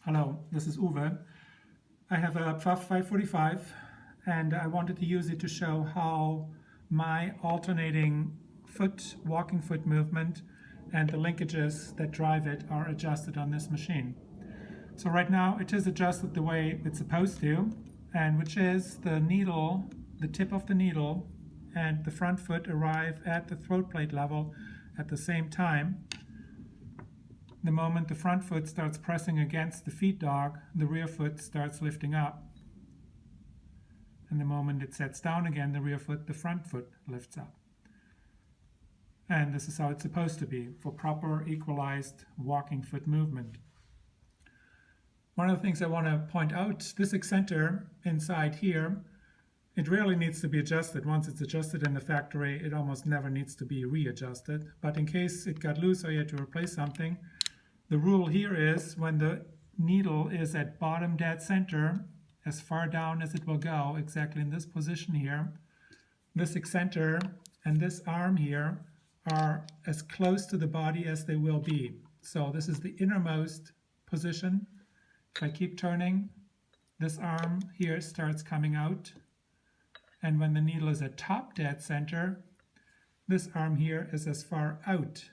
Hello, this is Uwe. I have a Pfaff 545 and I wanted to use it to show how my alternating walking foot movement and the linkages that drive it are adjusted on this machine. So right now it is adjusted the way it's supposed to, and which is the needle, the tip of the needle and the front foot arrive at the throat plate level at the same time. The moment the front foot starts pressing against the feed dog, the rear foot starts lifting up. And the moment it sets down again, the rear foot, the front foot lifts up. And this is how it's supposed to be for proper equalized walking foot movement. One of the things I want to point out, this excenter inside here, it rarely needs to be adjusted. Once it's adjusted in the factory, it almost never needs to be readjusted. But in case it got loose or you had to replace something, the rule here is when the needle is at bottom dead center, as far down as it will go, exactly in this position here, this excenter and this arm here are as close to the body as they will be. So this is the innermost position. If I keep turning, this arm here starts coming out. And when the needle is at top dead center, this arm here is as far out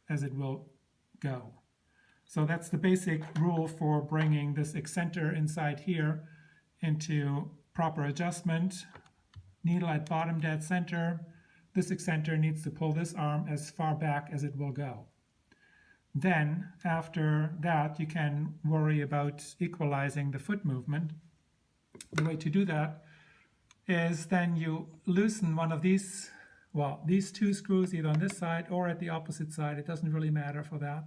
as it will go. So that's the basic rule for bringing this excenter inside here into proper adjustment. Needle at bottom dead center. This excenter needs to pull this arm as far back as it will go. Then, after that, you can worry about equalizing the foot movement. The way to do that is then you loosen one of these, well, these two screws either on this side or at the opposite side. It doesn't really matter for that.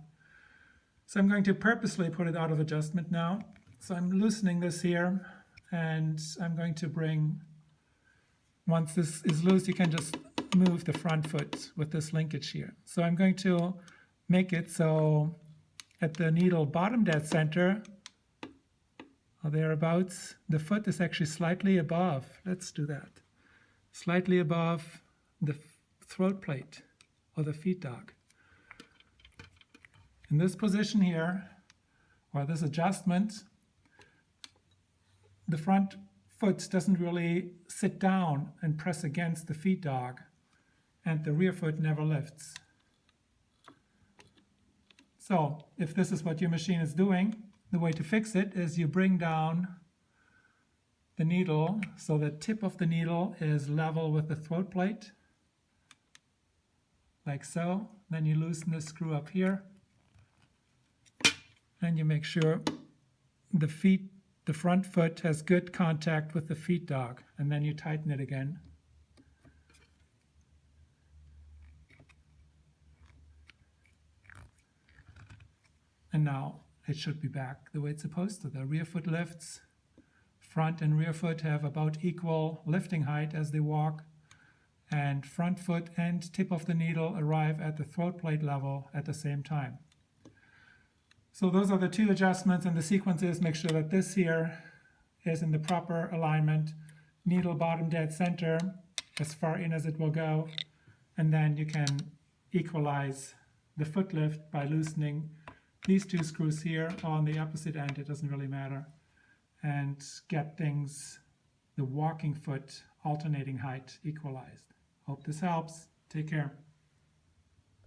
So I'm going to purposely put it out of adjustment now. So I'm loosening this here, and I'm going to bring, once this is loose, you can just move the front foot with this linkage here. So I'm going to make it so at the needle bottom dead center, or thereabouts, the foot is actually slightly above. Let's do that. Slightly above the throat plate or the feed dog. In this position here, or this adjustment, the front foot doesn't really sit down and press against the feed dog, and the rear foot never lifts. So if this is what your machine is doing, the way to fix it is you bring down the needle so the tip of the needle is level with the throat plate, like so. Then you loosen the screw up here, and you make sure the front foot has good contact with the feed dog, and then you tighten it again. And now it should be back the way it's supposed to. The rear foot lifts. Front and rear foot have about equal lifting height as they walk. And front foot and tip of the needle arrive at the throat plate level at the same time. So those are the two adjustments, and the sequence is make sure that this here is in the proper alignment. Needle bottom dead center, as far in as it will go. And then you can equalize the foot lift by loosening these two screws here on the opposite end, it doesn't really matter, and get things, the walking foot alternating height, equalized. Hope this helps. Take care.